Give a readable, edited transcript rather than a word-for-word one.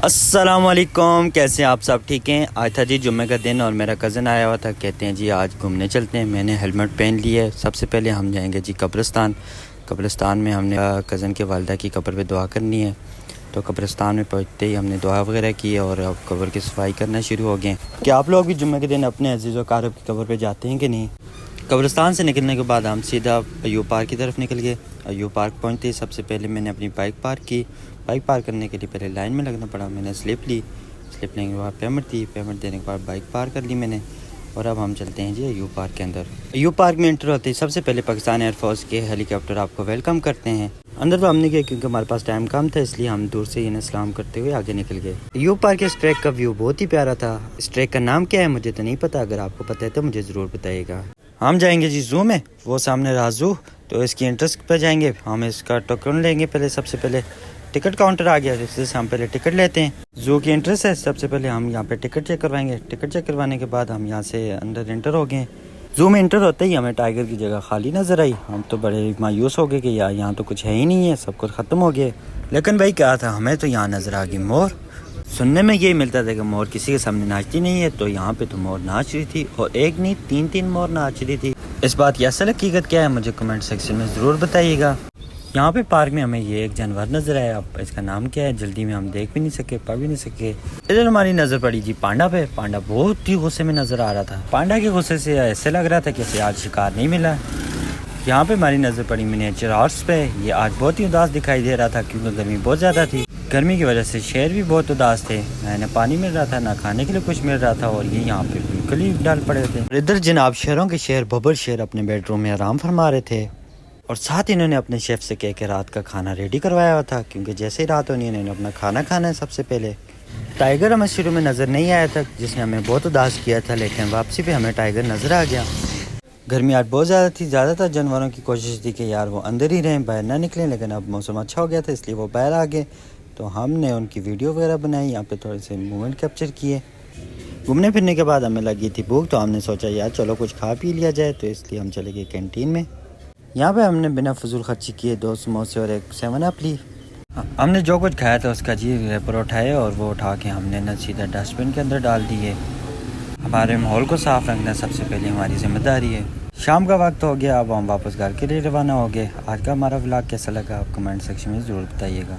अस्सलामुअलैकुम, कैसे हैं आप सब? ठीक हैं। आज था जी जुम्मे का दिन और मेरा कज़न आया हुआ था। कहते हैं जी आज घूमने चलते हैं। मैंने हेलमेट पहन लिया है। सबसे पहले हम जाएंगे जी कब्रिस्तान में हमने कज़न के वालिदा की कब्र पे दुआ करनी है। तो कब्रिस्तान में पहुँचते ही हमने दुआ वगैरह की और अब कब्र की सफाई करना शुरू हो गए। क्या आप लोग भी जुम्मे के दिन अपने अजीज़ व क़ारिब की कब्र पर जाते हैं कि नहीं? कब्रिस्तान से निकलने के बाद हम सीधा अयूब पार्क की तरफ निकल गए। अयूब पार्क पहुँचते ही सबसे पहले मैंने अपनी बाइक पार्क की। बाइक पार्क करने के लिए पहले लाइन में लगना पड़ा। मैंने स्लिप ली। स्लिप लेने के बाद पेमेंट दी। पेमेंट देने के बाद बाइक पार्क कर ली मैंने। और अब हम चलते हैं जी अयूब पार्क के अंदर। अयूब पार्क में एंटर होते ही सबसे पहले पाकिस्तान एयरफोर्स के हेलीकॉप्टर आपको वेलकम करते हैं। अंदर तो हमने किया क्योंकि हमारे पास टाइम कम था, इसलिए हम दूर से इन्हें सलाम करते हुए आगे निकल गए। अयूब पार्क के इस ट्रैक का व्यू बहुत ही प्यारा था। इस ट्रैक का नाम क्या है मुझे तो नहीं पता, अगर आपको पता है तो मुझे ज़रूर बताइएगा। हम जाएंगे जी जू में, वो सामने रहा जू। तो इसकी एंट्रेंस पे जाएंगे। हम इसका टोकन लेंगे। पहले सबसे पहले टिकट काउंटर आ गया, जिससे हम पहले टिकट लेते हैं। जू की एंट्रेंस है। सबसे पहले हम यहाँ पे टिकट चेक करवाएंगे। टिकट चेक करवाने के बाद हम यहाँ से अंदर एंटर हो गए। जू में एंटर होते ही हमें टाइगर की जगह खाली नज़र आई। हम तो बड़े मायूस हो गए कि यार यहाँ तो कुछ है ही नहीं है, सब कुछ ख़त्म हो गया। लेकिन भाई क्या था, हमें तो यहाँ नज़र आ गई मोर। सुनने में यही मिलता था कि मोर किसी के सामने नाचती नहीं है, तो यहाँ पे तो मोर नाच रही थी और एक नहीं तीन मोर नाच रही थी। इस बात की असल हकीकत क्या है मुझे कमेंट सेक्शन में ज़रूर बताइएगा। यहाँ पे पार्क में हमें ये एक जानवर नज़र आया। अब इसका नाम क्या है जल्दी में हम देख भी नहीं सके, पढ़ भी नहीं सके। इधर हमारी नज़र पड़ी जी पांडा पे। पांडा बहुत ही गुस्से में नज़र आ रहा था। पांडा के गुस्से से ऐसे लग रहा था कि इसे आज शिकार नहीं मिला। यहाँ पे हमारी नज़र पड़ी मिनिएचर हॉर्स पे। ये आज बहुत ही उदास दिखाई दे रहा था क्योंकि गर्मी बहुत ज़्यादा थी। गर्मी की वजह से शेर भी बहुत उदास थे। ना पानी मिल रहा था, ना खाने के लिए कुछ मिल रहा था और ये यहाँ पे बिल्कुल ही डाल पड़े थे। इधर जनाब शेरों के शेर बब्बर शेर अपने बेडरूम में आराम फरमा रहे थे और साथ इन्होंने अपने शेफ से कह के रात का खाना रेडी करवाया हुआ था, क्योंकि जैसे ही रात होनी इन्होंने अपना खाना खाना है सबसे पहले। टाइगर हमें शुरू में नज़र नहीं आया था, जिसने हमें बहुत उदास किया था, लेकिन वापसी पे हमें टाइगर नज़र आ गया। गर्मी आज बहुत ज़्यादा थी। ज़्यादातर जानवरों की कोशिश थी कि यार वो अंदर ही रहें, बाहर ना निकलें, लेकिन अब मौसम अच्छा हो गया था इसलिए वो बाहर आ गए। तो हमने उनकी वीडियो वगैरह बनाई, यहाँ पे थोड़े से मूवमेंट कैप्चर किए। घूमने फिरने के बाद हमें लगी थी भूख, तो हमने सोचा यार चलो कुछ खा पी लिया जाए, तो इसलिए हम चले गए कैंटीन में। यहाँ पे हमने बिना फजूल खर्ची किए 2 समोसे और 1 7 अप ली। हमने जो कुछ खाया था उसका जी रेपर उठाए और वो उठा के हमने न सीधा डस्टबिन के अंदर डाल दिए। हमारे माहौल को साफ़ रखना सबसे पहले हमारी जिम्मेदारी है। शाम का वक्त हो गया, अब हम वापस घर के लिए रवाना हो गए। आज का हमारा व्लॉग कैसा लगा आप कमेंट सेक्शन में ज़रूर बताइएगा।